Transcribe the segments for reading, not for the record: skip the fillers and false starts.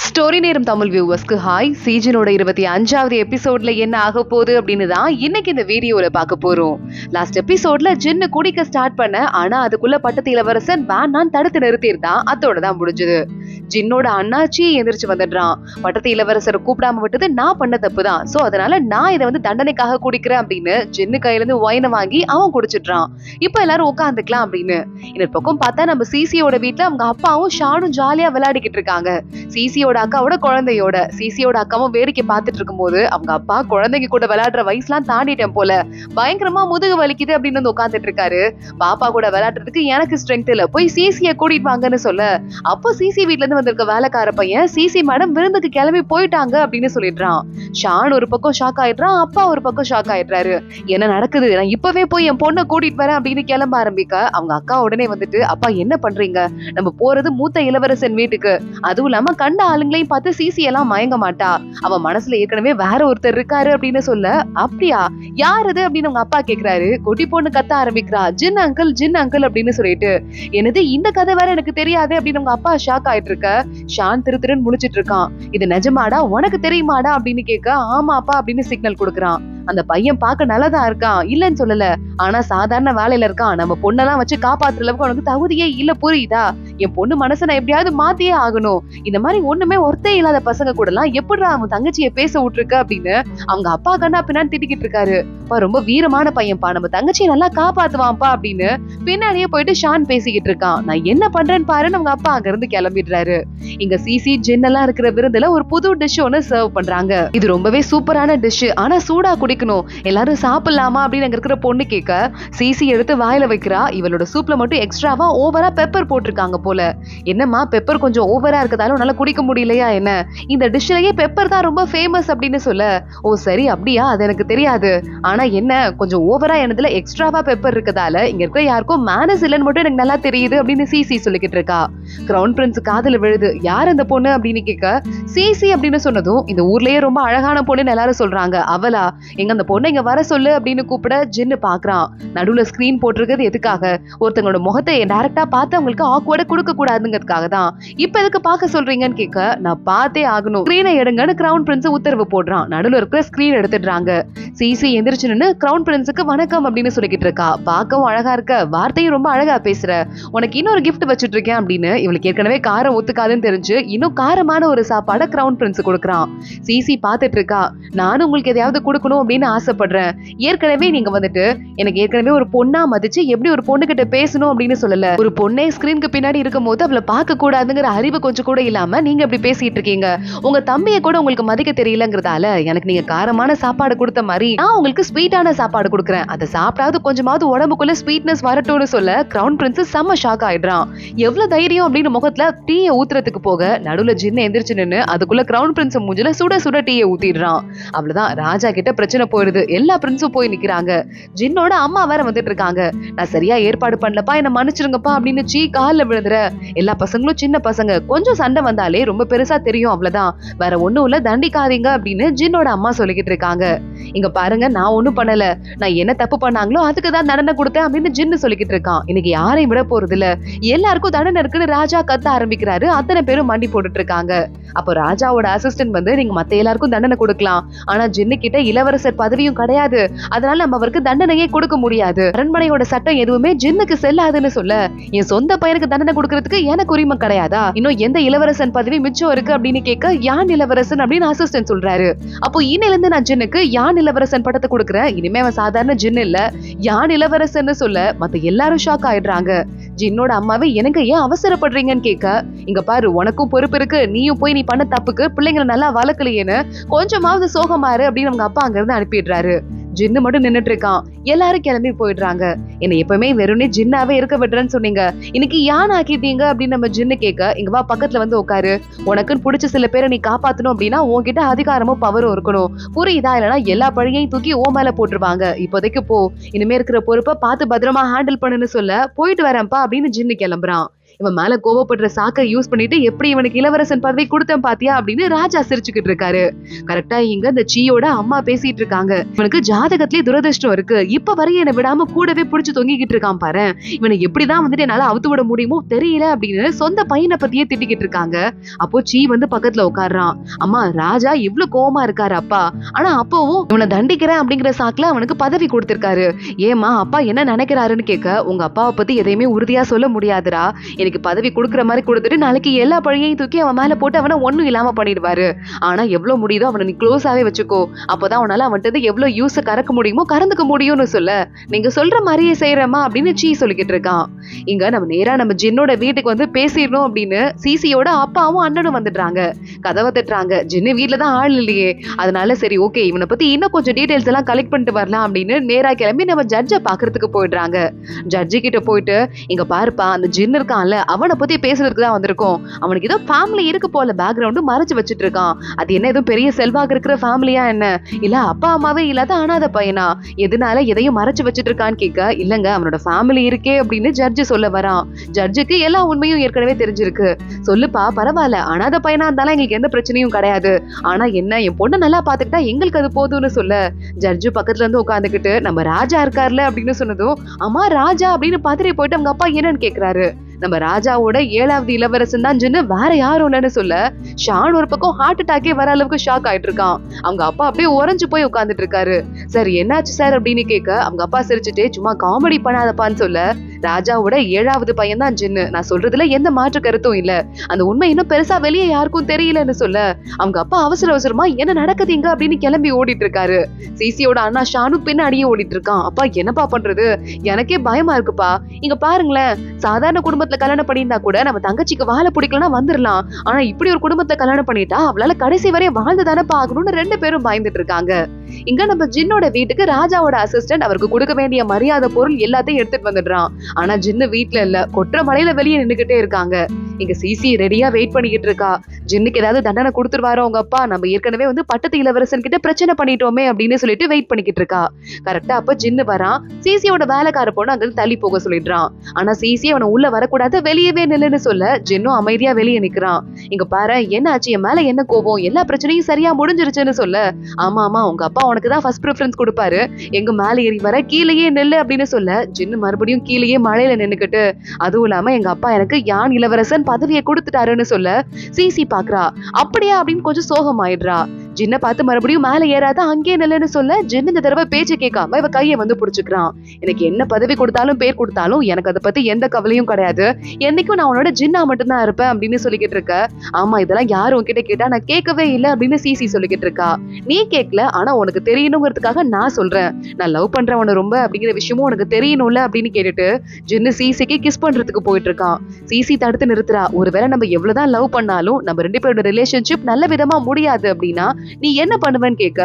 Story நேரம் Tamil வியூவர்ஸ்க்கு hi. சீசனோட 25வது எபிசோட்ல என்ன ஆக போகுது அப்படின்னு தான் இன்னைக்கு இந்த வீடியோல பார்க்க போறோம். லாஸ்ட் எபிசோட்ல ஜின்னு குடிக்க ஸ்டார்ட் பண்ண, ஆனா அதுக்குள்ள பட்டத்து இளவரசன் வேணான்னு தடுத்து நிறுத்திருந்தான். அதோட தான் முடிஞ்சது. ஜின்னோட அண்ணாச்சி எந்திரிச்சு வந்துடுறான். பட்டத்து இளவரசரை கூப்பிடாம விட்டது நான் பண்ண தப்பு தான், சோ அதனால நான் இதை தண்டனைக்காக குடிக்கிறேன் அப்படின்னு ஜின்னு கையில இருந்து ஒயினை வாங்கி அவன் குடிச்சிடுறான். இப்ப எல்லாரும் உட்காந்துக்கலாம் அப்படின்னு. இந்த பக்கம் பார்த்தா நம்ம சிசியோட வீட்டுல அவங்க அப்பாவும் ஷானும் ஜாலியா விளையாடிக்கிட்டு இருக்காங்க. சிசியோட அக்காவோட குழந்தையோட. சிசியோட அக்காவும் வேடிக்கை பார்த்துட்டு இருக்கும் போது அவங்க அப்பா குழந்தைங்க கூட விளையாடுற வயசுலாம் தாண்டிட்டேன் போல, பயங்கரமா முதுகு வலிக்குது அப்படின்னு வந்து உட்காந்துட்டு இருக்காரு. பாப்பா கூட விளையாடுறதுக்கு எனக்கு ஸ்ட்ரென்த் இல்ல, போய் சிசிய கூட்டிட்டு வாங்கன்னு சொல்ல, அப்போ சிசி வீட்ல இருந்து வந்திருக்க வேலைக்கார பையன் சிசி மேடம் விருந்துக்கு கிளம்பி போயிட்டாங்க அப்படின்னு சொல்லிடுறான். ஷான் ஒரு பக்கம் ஷாக் ஆயிடுறான், அப்பா ஒரு பக்கம் ஷாக் ஆயிடுறாரு. என்ன நடக்குது, நான் இப்பவே போய் என் பொண்ணை கூட்டிட்டு வரேன் அப்படின்னு கிளம்ப ஆரம்பிக்க அவங்க அக்கா உடனே வந்துட்டு, அப்பா என்ன பண்றீங்க, நம்ம போறது மூத்த இளவரசன் வீட்டுக்கு, அதுவும் இல்லாம கண்ட ஆளுங்களையும் பார்த்து சிசி எல்லாம் மயங்க மாட்டா, அவ மனசுல ஏற்கனவே வேற ஒருத்தர் இருக்காரு அப்படின்னு சொல்ல, அப்படியா யார் அது அப்படின்னு அவங்க அப்பா கேக்குறாரு. குட்டி பொண்ணு கத்த ஆரம்பிக்கிறா, ஜின் அங்கிள் ஜின் அங்கிள் அப்படின்னு சொல்லிட்டு. எனது இந்த கதை வேற எனக்கு தெரியாது அப்படின்னு அவங்க அப்பா ஷாக் ஆயிட்டு இருக்க. ஷான் திருன்னு முழிச்சிட்டு இருக்கான். இது நிஜமாடா, உனக்கு தெரியுமாடா அப்படின்னு கேட்க, ஆமாப்பா அப்படின்னு சிக்னல் கொடுக்குறான். அந்த பையன் பார்க்க நல்லதா இருக்கான், இல்லன்னு சொல்லல, ஆனா சாதாரண வேலையில இருக்கான். நம்ம பொண்ணெல்லாம் வச்சு காப்பாத்துற அளவுக்கு உனக்கு தகுதியே இல்ல, புரியுதா? என் பொண்ணு மனசை நான் எப்படியாவது மாத்தியே ஆகணும். இந்த மாதிரி ஒண்ணுமே ஒருத்தே இல்லாத பசங்க கூட எல்லாம் எப்படிடா அவன் தங்கச்சியை பேச விட்டுருக்க அப்படின்னு அவங்க அப்பா கண்ணா பின்னாடி திட்டிக்கிட்டு இருக்காரு. ரொம்ப வீரமான பையன்பா, நம்ம தங்கச்சியை நல்லா காப்பாத்துவான்ப்பா அப்படின்னு பின்னாடியே போயிட்டு ஷான் பேசிக்கிட்டு இருக்கான். நான் என்ன பண்றேன்னு பாருன்னு அவங்க அப்பா அங்க இருந்து கிளம்பிடுறாரு. இங்க சிசி ஜின் எல்லாம் இருக்கிற விருந்துல ஒரு புது டிஷ் ஒன்னு சர்வ் பண்றாங்க. இது ரொம்பவே சூப்பரான டிஷ், ஆனா சூடா குடிக்கணும், எல்லாரும் சாப்பிடலாமா அப்படின்னு அங்க இருக்கிற பொண்ணு கேட்க, சிசி எடுத்து வாயில வைக்கிறா. இவளோட சூப்ல மட்டும் எக்ஸ்ட்ராவா ஓவரா பெப்பர் போட்டிருக்காங்க போல. என்னம்மா பெப்பர் கொஞ்சம் ஓவரா இருக்கதாலும் உன்னால குடிக்க முடியலையா என்ன? இந்த டிஷ்லயே பெப்பர் தான் ரொம்ப ஃபேமஸ் அப்படின்னு சொல்ல, ஓ சரி அப்படியா, அது எனக்கு தெரியாது, ஆனா என்ன கொஞ்சம் ஓவரா என்னதுல எக்ஸ்ட்ராவா பெப்பர் இருக்கதால இங்க இருக்க யாருக்கும் மேனஸ் இல்லைன்னு மட்டும் எனக்கு நல்லா தெரியுது அப்படின்னு சிசி சொல்லிக்கிட்டு இருக்கா. கிரவுன் பிரின்ஸ் காதுல விழுது, யார் அந்த பொண்ணு அப்படின்னு கேட்க, சிசி அப்படின்னு சொன்னதும் இந்த ஊர்லயே ரொம்ப அழகான பொண்ணுன்னு எல்லாரும் சொல்றாங்க. அவளா, எங்க அந்த பொண்ணை இங்க வர சொல்லு அப்படின்னு கூப்பிட ஜின்னு பாக்குறான். நடுவுல ஸ்கிரீன் போட்டிருக்கிறது எதுக்காக, ஒருத்தங்களோட முகத்தை டைரக்டா பார்த்து அவங்களுக்கு ஆக்வர்டா கொடுக்க கூடாதுங்கிறதுக்காக தான். இப்ப எதுக்கு பார்க்க சொல்றீங்கன்னு கேட்க, நான் பார்த்தே ஆகணும், ஸ்கிரீனை எடுங்கன்னு கிரவுன் பிரின்ஸ் உத்தரவு போடுறான். நடுவுல இருக்கிற ஸ்கிரீன் எடுத்துடுறாங்க. சிசி எந்திரிச்சு நின்னு கிரவுன் பிரின்ஸுக்கு வணக்கம் அப்படின்னு சொல்லிக்கிட்டு இருக்கா. பார்க்கவும் அழகா இருக்க, வார்த்தையும் ரொம்ப அழகா பேசுற, உனக்கு இன்னொரு கிஃப்ட் வச்சுட்டு இருக்கேன் அப்படின்னு. இவளுக்கு ஏற்கனவே காரம் ஒத்துக்காதுன்னு தெரிஞ்சு இன்னும் காரமான ஒரு சாப்பாடை கிரவுன் பிரின்ஸ் கொடுக்குறான். சிசி பார்த்துட்டு இருக்கா, நானும் உங்களுக்கு எதையாவது கொடுக்கணும் அப்படின்னு ஆசைப்படுறேன். ஏற்கனவே நீங்க எனக்கு ஏற்கனவே ஒரு பொண்ணா மதிச்சு எப்படி ஒரு பொண்ணு கிட்ட பேசணும் அப்படின்னு சொல்லல, ஒரு பொண்ணே ஸ்கிரீனுக்கு பின்னாடி இருக்கும் போது அவளை பார்க்க கூடாதுங்கிற அறிவு கொஞ்சம் கூட இல்லாம நீங்க இப்படி பேசிட்டு இருக்கீங்க. உங்க தம்பியை கூட உங்களுக்கு மதிக்க தெரியலங்கிறதால எனக்கு நீங்க காரமான சாப்பாடு கொடுத்த மாதிரி நான் உங்களுக்கு ஸ்வீட்டான சாப்பாடு கொடுக்குறேன், அதை சாப்பிடாவது கொஞ்சமாவது உடம்புக்குள்ள ஸ்வீட்னஸ் வரட்டும்னு சொல்ல கிரவுன் பிரின்ஸ் செம்ம ஷாக் ஆயிடுறான். எவ்வளவு தைரியம் அப்படின்னு முகத்துல டீயை ஊத்துறதுக்கு போக நடுவுல ஜின்னு எந்திரிச்சு நின்னு அதுக்குள்ள கிரவுன் பிரின்ஸ் மூஞ்சில சுட சுட டீயை ஊத்திடுறான். அவ்வளவுதான், ராஜா கிட்ட பிரச்சனை போயிடுது. எல்லா பிரின்ஸும் போய் நிக்கிறாங்க. ஜின்னோட அம்மா வேற வந்துட்டு இருக்காங்க. நான் சரியா ஏற்பாடு பண்ணலப்பா, என்ன மன்னிச்சிருங்கப்பா அப்படின்னு கால்ல விழுந்துற. எல்லா பசங்களும் சின்ன பசங்க, கொஞ்சம் சண்டை வந்தாலே ரொம்ப பெருசா தெரியும், அவ்வளவுதான், வேற ஒண்ணும் இல்ல, தண்டிக்காதீங்க அப்படின்னு ஜின்னோட அம்மா சொல்லிக்கிட்டு இருக்காங்க. இங்க பாருங்க, நான் ஒண்ணும் பண்ணல, நான் என்ன தப்பு பண்ணாங்களோ அதுக்கு தான் தண்டனை கொடுத்தேன் அப்படின்னு ஜின்னு சொல்லிக்கிட்டு இருக்கான். இன்னைக்கு யாரையும் விட போறது இல்ல, எல்லாருக்கும் தண்டனை இருக்குன்னு ராஜா கத்த ஆரம்பிக்கிறாரு. அத்தனை பேரும் மண்டி போட்டுட்டு இருக்காங்க. அப்போ ராஜாவோட அசிஸ்டன்ட் நீங்க மத்த எல்லாருக்கும் தண்டனை கொடுக்கலாம், ஆனா ஜின்னு கிட்ட இளவரசர் பதவியும் கிடையாது, அதனால நம்ம அவருக்கு தண்டனையே கொடுக்க முடியாது, அரண்மனையோட சட்டம் எதுவுமே ஜின்னுக்கு செல்லாதுன்னு சொல்ல, என் சொந்த பையனுக்கு தண்டனை கொடுக்கறதுக்கு எனக்கு உரிமை கிடையாதா, இன்னும் எந்த இளவரசன் பதவி மிச்சம் இருக்கு அப்படின்னு கேட்க, யான் இளவரசன் அப்படின்னு அசிஸ்டன்ட் சொல்றாரு. அப்போ இன்னையில இருந்து நான் ஜின்னுக்கு யான் இளவரசன் பட்டத்தை கொடுக்குறேன், இனிமே அவன் சாதாரண ஜின் இல்ல, யான் இளவரசன் சொல்ல மத்த எல்லாரும் ஷாக் ஆயிடுறாங்க. ஜின்னோட அம்மாவே எனக்கு ஏன் அவசரப்படுறீங்கன்னு கேட்க, இங்க பாரு, உனக்கும் பொறுப்பு இருக்கு, நீயும் போய் நீ பண்ண தப்புக்கு பிள்ளைங்களை நல்லா வளர்க்கலையேன்னு கொஞ்சமாவது சோகமாறு அப்படின்னு அவங்க அப்பா அங்க இருந்து அனுப்பிடுறாரு. ஜின்னு மட்டும் நின்னுட்டு இருக்கான். எல்லாரும் கிளம்பி போயிடுறாங்க. என்ன எப்பவுமே வெறும்னே ஜின்னாவே இருக்க விடுறேன்னு சொன்னீங்க, இன்னைக்கு யான் ஆக்கிட்டீங்க அப்படின்னு நம்ம ஜின்னு கேட்க, இங்க வா பக்கத்துல வந்து உட்காரு, உனக்குன்னு பிடிச்ச சில பேரை நீ காப்பாத்தணும் அப்படின்னா உன்கிட்ட அதிகாரமும் பவரும் இருக்கணும், புரியுதா, இல்லைன்னா எல்லா பழியையும் தூக்கி ஓ மேல போட்டுருவாங்க, இப்போதைக்கு போ, இனிமே இருக்கிற பொறுப்பை பார்த்து பத்திரமா ஹேண்டில் பண்ணுன்னு சொல்ல, போயிட்டு வரேன்ப்பா அப்படின்னு ஜின்னு கிளம்புறான். இவன் மேல கோவப்படுற சாக்கை யூஸ் பண்ணிட்டு எப்படி இவனுக்கு இளவரசன் பதவி கொடுத்தேன் பாத்தியா அப்படின்னு ராஜா சிரிச்சுக்கிட்டு இருக்காரு. கரெக்டா இங்க இந்த சீயோட அம்மா பேசிட்டு இருக்காங்க. இவனுக்கு ஜாதகத்திலே துரதிருஷ்டம் இருக்கு, இப்ப வரையும் என்னை விடாம கூடவே பிடிச்சு தொங்கிக்கிட்டு இருக்கான் பாரு, இவனை எப்படிதான் வந்துட்டு என்னால அவுத்து விட முடியுமோ தெரியல அப்படின்னு சொந்த பையனை பத்தியே திட்டிக்கிட்டு இருக்காங்க. அப்போ சீ வந்து பக்கத்துல உட்காடுறான். அம்மா ராஜா இவ்வளவு கோவமா இருக்காரு அப்பா, ஆனா அப்பவும் இவனை தண்டிக்கிறேன் அப்படிங்கிற சாக்குல அவனுக்கு பதவி கொடுத்திருக்காரு. ஏமா அப்பா என்ன நினைக்கிறாருன்னு கேட்க, உங்க அப்பாவை பத்தி எதையுமே உறுதியா சொல்ல முடியாதுடா, எனக்கு பதவி கொடுக்குற மாதிரி கொடுத்துட்டு நாளைக்கு எல்லா பழியையும் தூக்கி அவன் மேல போட்டு அவனை ஒண்ணும் இல்லாம பண்ணிடுவாரு. ஆனா எவ்வளவு முடியுதோ அவனை நீ க்ளோஸாவே வச்சுக்கோ, அப்பதான் அவனால அவன்கிட்ட எவ்வளவு யூஸ கறக்க முடியுமோ கறந்துக்க முடியும்னு சொல்ல, நீங்க சொல்ற மாதிரியே செய்யறமா அப்படின்னு சீ சொல்லிக்கிட்டு இருக்கான். இங்க நம்ம நேரா நம்ம ஜின்னோட வீட்டுக்கு வந்து பேசிடணும் அப்படின்னு சிசியோட அப்பாவும் அண்ணனும் வந்துடுறாங்க. கதவை தட்டுறாங்க. ஜின்னு வீட்டுல தான் ஆள் இல்லையே, அதனால சரி ஓகே இவனை பத்தி இன்னும் கொஞ்சம் டீடைல்ஸ் எல்லாம் கலெக்ட் பண்ணிட்டு வரலாம் அப்படின்னு நேரா கிளம்பி நம்ம ஜட்ஜை பாக்குறதுக்கு போயிடுறாங்க. ஜட்ஜி கிட்ட போயிட்டு, இங்க பாருப்பா அந்த ஜின்னு இருக்கான்ல அவனை பத்தி பேசுறதுக்கு தான் வந்திருக்கோம், அவனுக்கு ஏதோ ஃபேமிலி இருக்கு போல பேக்ரவுண்டு மறைச்சு வச்சுட்டு இருக்கான், அது என்ன எதுவும் பெரிய செல்வாக்கு இருக்கிற ஃபேமிலியா என்ன, இல்ல அப்பா அம்மாவே இல்லாத அனாதை பையனா, எதனால எதையும் மறைச்சு வச்சுட்டு இருக்கான்னு கேட்க, இல்லங்க அவனோட ஃபேமிலி இருக்கே அப்படின்னு ஜட்ஜி சொல்ல வரான். ஜட்ஜுக்கு எல்லா உண்மையும் ஏற்கனவே தெரிஞ்சிருக்கு. சொல்லுப்பா பரவாயில்ல, அனாதை பையனா இருந்தாலும் எங்களுக்கு எந்த பிரச்சனையும் கிடையாது, ஆனா என்ன என் பொண்ணு நல்லா பாத்துக்கிட்டா எங்களுக்கு அது போதும்னு சொல்ல, ஜட்ஜு பக்கத்துல இருந்து உட்காந்துக்கிட்டு நம்ம ராஜா இருக்காருல அப்படின்னு சொன்னதும், அம்மா ராஜா அப்படின்னு பாத்துட்டு போயிட்டு அவங்க அப்பா என்னன்னு கேக்குறாரு. நம்ம ராஜாவோட 7வது இளவரசன் தான் ஜின்னு, வேற யாரும் இல்லைன்னு சொல்ல, ஷான் ஒரு பக்கம் ஹார்ட் அட்டாக்கே வர அளவுக்கு ஷாக் ஆயிட்டு இருக்கான். அவங்க அப்பா அப்படியே உறைஞ்சு போய் உட்கார்ந்துட்டு இருக்காரு. சார் என்னாச்சு சார் அப்படின்னு கேட்க, அவங்க அப்பா சிரிச்சுட்டே சும்மா காமெடி பண்ணாதப்பான்னு சொல்ல, ராஜாவோட 7வது பையன் தான் ஜின்னு, நான் சொல்றதுல எந்த மாற்று கருத்தும் இல்ல, அந்த உண்மை இன்னும் பெருசா வெளியே யாருக்கும் தெரியலன்னு சொல்ல, அவங்க அப்பா அவசர அவசரமா என்ன நடக்குதுங்க அப்படின்னு கிளம்பி ஓடிட்டு இருக்காரு. சிசியோட அண்ணா ஷானு பின்னாடியே ஓடிட்டு இருக்கான். அப்பா என்னப்பா பண்றது, எனக்கே பயமா இருக்குப்பா, இங்க பாருங்களேன், சாதாரண குடும்பத்துல கல்யாணம் பண்ணியிருந்தா கூட நம்ம தங்கச்சிக்கு வாழ பிடிக்கலன்னா வந்துடலாம், ஆனா இப்படி ஒரு குடும்பத்தை கல்யாணம் பண்ணிட்டா அவளால கடைசி வரை வாழ்ந்துதானே பாக்கணும்னு 2 பேரும் பயந்துட்டு இருக்காங்க. இங்க நம்ம ஜின்னோட வீட்டுக்கு ராஜாவோட அசிஸ்டன்ட் அவருக்கு கொடுக்க வேண்டிய மரியாதை பொருள் எல்லாத்தையும் எடுத்துட்டு வந்துடுறான். ஆனா ஜின்னு வீட்டுல இல்ல, கொற்ற மலையில வெளியே நின்னுகிட்டே இருக்காங்க. இங்க சிசி ரெடியா வெயிட் பண்ணிக்கிட்டு இருக்கா. ஜின்னுக்கு ஏதாவது தண்டனை கொடுத்துருவாரோ அவங்க அப்பா, நம்ம ஏற்கனவே வந்து பட்டத்து இளவரசன் கிட்ட பிரச்சனை பண்ணிட்டோமே அப்படின்னு சொல்லிட்டு வெயிட் பண்ணிக்கிட்டு இருக்கா. கரெக்டா அப்ப ஜின்னு வரான். சிசியோட வேலைக்கார பொண்ணு அங்க தள்ளி போக சொல்லிடுறான். ஆனா சிசி அவனை உள்ள வரக்கூடாது வெளியவே நில்லுன்னு சொல்ல, ஜின்னும் அமைதியா வெளியே நிக்கிறான். இங்க பாரு என்னாச்சு, என் மேல என்ன கோபம், எல்லா பிரச்சனையும் சரியா முடிஞ்சிருச்சுன்னு சொல்ல, ஆமா ஆமா உங்க அப்பா உனக்கு தான் ஃபர்ஸ்ட் ப்ரிஃபரன்ஸ் கொடுப்பாரு, எங்க மேல ஏறி வர கீழேயே நெல்லு அப்படின்னு சொல்ல, ஜின்னு மறுபடியும் கீழேயே மழையில நின்னுக்கிட்டு, அதுவும் இல்லாம எங்க அப்பா எனக்கு யான் இளவரசன் பதவியை கொடுத்துட்டாருன்னு சொல்ல, சிசி பாக்குறா. அப்படியா அப்படின்னு கொஞ்சம் சோகமாயிடுறா. ஜின்ன பார்த்து மறுபடியும் மேல ஏறாத அங்கே நில்லுன்னு சொல்ல, ஜின்னு இந்த தடவை பேச்சு கேட்காம இவ கையை வந்து புடிச்சுக்கிறான். எனக்கு என்ன பதவி கொடுத்தாலும் பேர் கொடுத்தாலும் எனக்கு அதை பத்தி எந்த கவலையும் கிடையாது, என்னைக்கும் நான் உன்னோட ஜின்னா மட்டும்தான் இருப்பேன் அப்படின்னு சொல்லிக்கிட்டு இருக்க. ஆமா இதெல்லாம் யாரும் உன்கிட்ட கேட்டா நான் கேட்கவே இல்லை அப்படின்னு சிசி சொல்லிக்கிட்டு இருக்கா. நீ கேட்கல, ஆனா உனக்கு தெரியணுங்கிறதுக்காக நான் சொல்றேன், நான் லவ் பண்றவன ரொம்ப அப்படிங்கிற விஷயமும் உனக்கு தெரியணும்ல அப்படின்னு கேட்டுட்டு ஜின்னு சிசிக்கு கிஸ் பண்றதுக்கு போயிட்டு இருக்கான். சிசி தடுத்து நிறுத்துறா. ஒருவேளை நம்ம எவ்வளவுதான் லவ் பண்ணாலும் நம்ம 2 பேரோட ரிலேஷன்ஷிப் நல்ல விதமா முடியாது அப்படின்னா நீ என்ன பண்ணுவேன்னு கேட்க,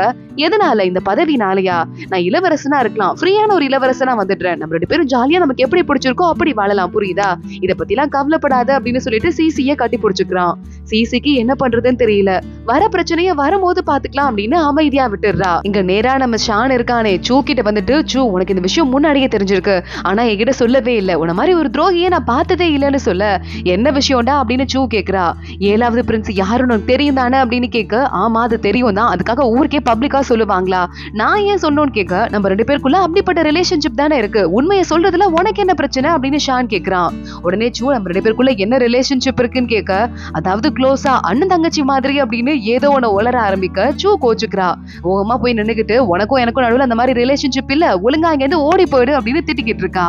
எதனால இந்த பதவினாலயா, நான் இளவரசனா இருக்கலாம், ஃப்ரீயான ஒரு இளவரசனா வந்துடுறேன், நம்ம 2 பேரும் ஜாலியா நமக்கு எப்படி பிடிச்சிருக்கோ அப்படி வாழலாம், புரியுதா, இத பத்தி எல்லாம் கவலைப்படாத அப்படின்னு சொல்லிட்டு சிசிய கட்டி பிடிச்சுக்கிறான். சிசிக்கு என்ன பண்றதுன்னு தெரியல. வர பிரச்சனைய வரும்போது பாத்துக்கலாம் அப்படின்னு அமைதியா விட்டுடுறா. இங்க நேரா நம்ம ஷான் இருக்கானே சூ கிட்ட வந்துட்டு, சூ உனக்கு இந்த விஷயம் முன்னாடியே தெரிஞ்சிருக்கு, ஆனா என்கிட்ட சொல்லவே இல்லை, உன மாதிரி ஒரு துரோகியை நான் பார்த்ததே இல்லைன்னு சொல்ல, என்ன விஷயம்டா அப்படின்னு சூ கேக்குறா. 7வது பிரின்ஸ் யாருன்னு தெரியும் தானே அப்படின்னு கேட்க, ஆமா அது தெரியும் தான், அதுக்காக ஊருக்கே பப்ளிக்கா சொல்லுவாங்களா, நான் ஏன் சொன்னோன்னு கேட்க, நம்ம 2 பேருக்குள்ள அப்படிப்பட்ட ரிலேஷன்ஷிப் தானே இருக்கு, உண்மையை சொல்றதுல உனக்கு என்ன பிரச்சனை அப்படின்னு ஷான் கேக்குறான். உடனே சூ நம்ம 2 பேருக்குள்ள என்ன ரிலேஷன்ஷிப் இருக்குன்னு கேட்க, அதாவது க்ளோஸா அண்ணன் தங்கச்சி மாதிரி அப்படின்னு ஏதோ ஒண்ணு உளர ஆரம்பிக்க சூ கோச்சுக்கிறா. ஓகமா போய் நின்னுகிட்டு, உனக்கும் எனக்கும் நடுவில் அந்த மாதிரி ரிலேஷன்ஷிப் இல்ல, ஒழுங்கா அங்க இருந்து ஓடி போயிடு அப்படின்னு திட்டிக்கிட்டு இருக்கா.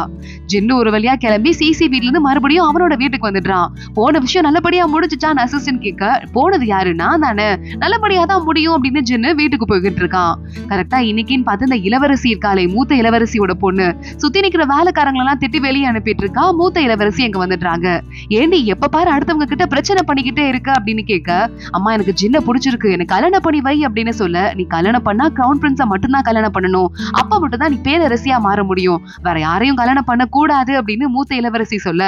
ஜின்னு ஒரு வழியா கிளம்பி சிசி வீட்ல இருந்து மறுபடியும் அவனோட வீட்டுக்கு வந்துடுறான். போன விஷயம் நல்லபடியா முடிஞ்சுச்சான்னு அசிஸ்டன்ட் கேட்க, போனது யாரு, நான் தானே, நல்லபடியா தான் முடியும் அப்படின்னு ஜின்னு வீட்டுக்கு போய்கிட்டு இருக்கான். கரெக்டா இன்னைக்குன்னு பார்த்து இந்த இளவரசி இருக்காளே மூத்த இளவரசியோட பொண்ணு, சுத்தி நிக்கிற வேலைக்காரங்களெல்லாம் திட்டி வெளியே அனுப்பிட்டு இருக்கா. மூத்த இளவரசி எங்க வந்துடுறாங்க. ஏண்டி எப்ப பாரு அடுத்தவங்க கிட்ட பிரச்சனை பண்ணிக்கிட்டே இருக்க அப்படின்னு கேட்க, அம்மா எனக்கு ஜின்ன பிடிச்சிருக்கு, எனக்கு கல்யாணம் பண்ணி வை அப்படின்னு சொல்ல, நீ கல்யாணம் பண்ணா கிரவுன் பிரின்ஸ மட்டும்தான் கல்யாணம் பண்ணணும், அப்ப மட்டும் தான் நீ பேரரசியா மாற முடியும், வேற யாரையும் கல்யாணம் பண்ண கூடாது அப்படின்னு மூத்த இளவரசி சொல்ல,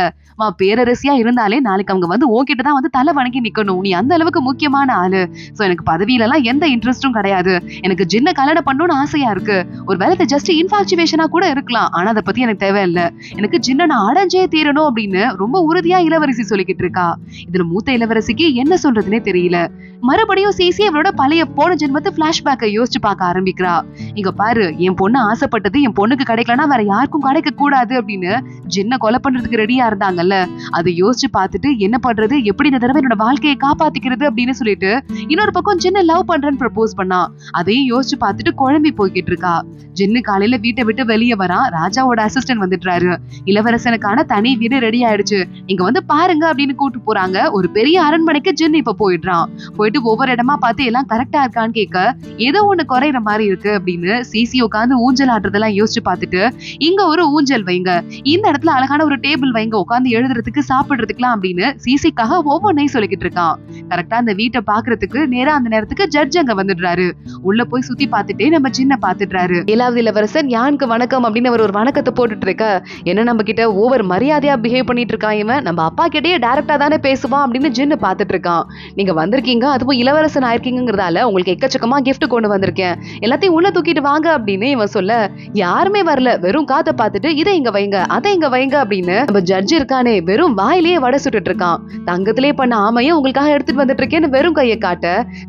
பேரரசியா இருந்தாலே நாளைக்கு அவங்க வந்து உன்கிட்ட தான் வந்து தலை வணங்கி நிக்கணும், நீ அந்த அளவுக்கு முக்கியமான ஆளு, சோ எனக்கு பதவியில அதுலலாம் எந்த இன்ட்ரெஸ்டும் கிடையாது. எனக்கு ஜின்ன கல்யாணம் பண்ணணும்னு ஆசையா இருக்கு. ஒருவேளை இது ஜஸ்ட் இன்ஃபாக்சுவேஷனா கூட இருக்கலாம். ஆனா அதை பத்தி எனக்கு தேவையில்ல. எனக்கு ஜின்ன நான் அடைஞ்சே தீரணும் அப்படின்னு ரொம்ப உறுதியா இளவரசி சொல்லிக்கிட்டு இருக்கா. இதுல மூத்த இளவரசிக்கு என்ன சொல்றதுன்னே தெரியல. மறுபடியும் சிசி அவளோட பழைய போன ஜென்மத்து பிளாஷ்பேக்கை யோசிச்சு பார்க்க ஆரம்பிக்கிறா. இங்க பாரு, என் பொண்ணு ஆசைப்பட்டது என் பொண்ணுக்கு கிடைக்கலன்னா வேற யாருக்கும் கிடைக்க கூடாது அப்படின்னு ஜின்ன கொலை பண்றதுக்கு ரெடியா இருந்தாங்கல்ல. அதை யோசிச்சு பார்த்துட்டு என்ன பண்றது, எப்படி இந்த தடவை என்னோட வாழ்க்கையை காப்பாத்திக்கிறது அப்படின்னு சொல்லிட்டு இன்னொரு பக்கம் ஜின்ன லவ் பண்றேன்னு ப்ரப்போஸ் பண்ணா. அதையும் யோசிச்சு பார்த்துட்டு குழம்பி போய்கிட்டு இருக்கா. ஜின்னு காலையில வீட்டை விட்டு வெளியே வரா. ராஜாவோட அசிஸ்டன்ட் வந்துட்டாரு. இளவரசனுக்கான தனி வீடு ரெடி ஆயிடுச்சு, இங்க வந்து பாருங்க அப்படின்னு கூட்டு போறாங்க. ஒரு பெரிய அரண்மனைக்கு ஜின்னு இப்ப போயிடுறான். போயிட்டு ஒவ்வொரு இடமா பார்த்து எல்லாம் கரெக்டா இருக்கான்னு கேட்க ஏதோ ஒண்ணு குறையிற மாதிரி இருக்கு அப்படின்னு சிசி உட்காந்து ஊஞ்சல் ஆடுறதெல்லாம் யோசிச்சு பார்த்துட்டு, இங்க ஒரு ஊஞ்சல் வைங்க, இந்த இடத்துல அழகான ஒரு டேபிள் வைங்க, உட்காந்து எழுதுறதுக்கு சாப்பிடுறதுக்குலாம் அப்படின்னு சிசிக்காக ஒவ்வொன்னையும் சொல்லிக்கிட்டு இருக்கான். கரெக்டா அந்த வீட்டை பாக்குறதுக்கு நேரா அந்த நேரத்துக்கு ஜட்ஜ் அங்க வந்துடுறாரு. உள்ள போய் சுத்தி பார்த்துட்டே நம்ம சின்ன பாத்துடுறாரு. 7வது இளவரசன் யானுக்கு வணக்கம் அப்படின்னு அவர் ஒரு வணக்கத்தை போட்டுட்டு இருக்க, என்ன நம்ம கிட்ட ஓவர் மரியாதையா பிஹேவ் பண்ணிட்டு இருக்கான் இவன், நம்ம அப்பா கிட்டயே டைரக்டா தானே பேசுவான் அப்படின்னு ஜின்னு பாத்துட்டு இருக்கான். நீங்க வந்திருக்கீங்க, அதுவும் இளவரசன் ஆயிருக்கீங்கிறதால உங்களுக்கு எக்கச்சக்கமா கிஃப்ட் கொண்டு வந்திருக்கேன், எல்லாத்தையும் உள்ள தூக்கிட்டு வாங்க அப்படின்னு இவன் சொல்ல, யாருமே வரல, வெறும் காத்தை பார்த்துட்டு இதை இங்க வைங்க அதை இங்க வைங்க அப்படின்னு நம்ம ஜட்ஜ் இருக்கானே வெறும் வாயிலேயே வடை சுட்டுட்டு இருக்கான். தங்கத்திலே பண்ண ஆமையும் உங்களுக்காக எடுத்துட்டு வந்துட்டு இருக்கேன்னு வெறும் கையை காட்ட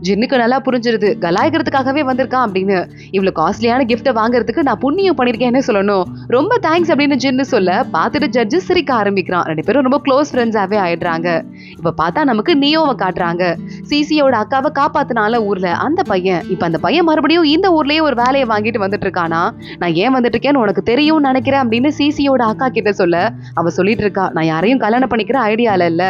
ஜின்னுக்கு நல்லா புரிஞ்சிருது கலாய்க்கிறதுக்காகவே வந்திருக்கான் அப்படின்னு. இவ்வளவு காஸ்ட்லியான கிஃப்ட வாங்குறதுக்கு நான் புண்ணியம் பண்ணிருக்கேன்னு சொல்லணும், ரொம்ப தேங்க்ஸ் அப்படின்னு ஜின்னு சொல்ல பார்த்துட்டு ஜட்ஜ் சிரிக்க ஆரம்பிக்கிறான். 2 பேரும் ரொம்ப க்ளோஸ் ஃப்ரெண்ட்ஸாவே ஆயிடுறாங்க. இப்ப பார்த்தா நமக்கு நியோவை காட்டுறாங்க. சிசியோட அக்காவை காப்பாத்தினால ஊர்ல அந்த பையன், இப்ப அந்த பையன் மறுபடியும் இந்த ஊர்லயே ஒரு வேலையை வாங்கிட்டு வந்துட்டு இருக்கானா. நான் ஏன் வந்துட்டு இருக்கேன்னு உனக்கு தெரியும் நினைக்கிறேன் அப்படின்னு சிசியோட அக்கா கிட்ட சொல்ல அவ சொல்லிட்டு இருக்கா, நான் யாரையும் கல்யாணம் பண்ணிக்கிற ஐடியால இல்ல,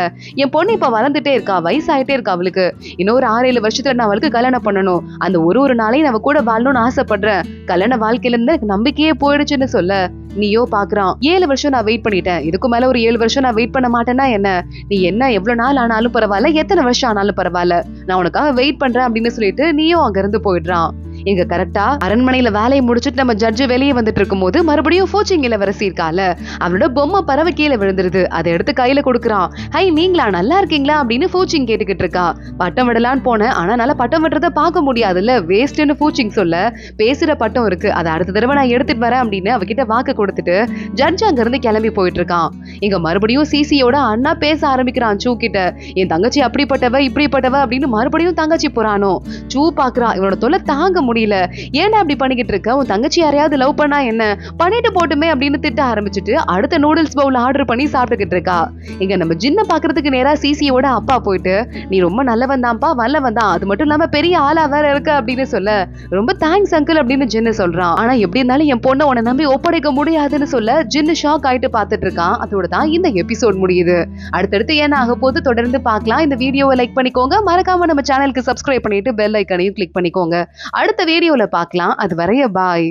என் பொண்ணு இப்ப வளர்ந்துட்டே இருக்கா, வயசாயிட்டே இருக்கா, அவளுக்கு இன்னொரு 6-7 வருஷத்துல நான் அவளுக்கு கல்யாணம் பண்ணணும், அந்த ஒரு நாளையும் அவ கூட வாழணும்னு ஆசைப்படுறேன், கல்யாண வாழ்க்கையில இருந்து நம்பிக்கையே போயிடுச்சுன்னு சொல்ல நீயோ பாக்குறான். 7 வருஷம் நான் வெயிட் பண்ணிட்டேன், இதுக்கு மேல ஒரு 7 வருஷம் நான் வெயிட் பண்ண மாட்டேன்னா என்ன, நீ என்ன எவ்வளவு நாள் ஆனாலும் பரவாயில்ல, எத்தனை வருஷம் ஆனாலும் பரவாயில்ல, நான் உனக்காக வெயிட் பண்றேன் அப்படின்னு சொல்லிட்டு நீயோ அங்க இருந்து போயிடுறான். இங்க கரெக்டா அரண்மனையில வேலையை முடிச்சுட்டு நம்ம ஜட்ஜ் வெளியே வந்துட்டு இருக்கும் போது மறுபடியும் ஃபூச்சிங் இளவரசி இருக்கால, அவளோட பொம்மை பறவை கீழே விழுந்துருது. அதை எடுத்து கையில கொடுக்குறான். ஹை நீங்களா, நல்லா இருக்கீங்களா அப்படின்னு ஃபூச்சிங் கேட்டுக்கிட்டு இருக்கா. பட்டம் விடலான்னு போனேன், ஆனா என்னால பட்டம் விடுறத பார்க்க முடியாதுல்ல, வேஸ்ட்னு ஃபூச்சிங் சொல்ல, பேசுற பட்டம் இருக்கு, அதை அடுத்த தடவை நான் எடுத்துட்டு வரேன் அப்படின்னு அவகிட்ட வாக்கு கொடுத்துட்டு ஜட்ஜ் அங்க இருந்து கிளம்பி போயிட்டு இருக்கான். இங்க மறுபடியும் சிசியோட அண்ணா பேச ஆரம்பிக்கிறான் சூ கிட்ட, என் தங்கச்சி அப்படிப்பட்டவ இப்படிப்பட்டவ அப்படின்னு மறுபடியும் தங்கச்சி போறானோ. சூ பாக்குறா, இவனோட தொலை தாங்க முடியல, ஏன்னா அப்படி பண்ணிக்கிட்டு இருக்க, உன் தங்கச்சி யாரையாவது லவ் பண்ணா என்ன, பண்ணிட்டு போட்டுமே அப்படின்னு திட்ட ஆரம்பிச்சுட்டு அடுத்த நூடுல்ஸ் பவுல் ஆர்டர் பண்ணி சாப்பிட்டுக்கிட்டு இருக்கா. இங்க நம்ம ஜின்ன பாக்குறதுக்கு நேரா சிசியோட அப்பா போயிட்டு, நீ ரொம்ப நல்லவன் தான்ப்பா, வல்லவன் தான், அது மட்டும் இல்லாம பெரிய ஆளா வேற இருக்க அப்படின்னு சொல்ல, ரொம்ப தேங்க்ஸ் அங்கிள் அப்படின்னு ஜின்னு சொல்றான். ஆனா எப்படி இருந்தாலும் என் பொண்ணை உன்னை நம்பி ஒப்படைக்க முடியாதுன்னு சொல்ல ஜின்னு ஷாக் ஆயிட்டு பாத்துட்டு இருக்கான். அதோட தான் இந்த எபிசோட் முடியுது. அடுத்தடுத்து என்ன ஆக போது தொடர்ந்து பார்க்கலாம். இந்த வீடியோவை லைக் பண்ணிக்கோங்க, மறக்காம நம்ம சேனலுக்கு சப்ஸ்கிரைப் பண்ணிட்டு பெல் ஐக்கனையும் கிளிக் பண்ணிக்கோங்க. அடுத்த வீடியோல பார்க்கலாம். அது வரைய பாய்.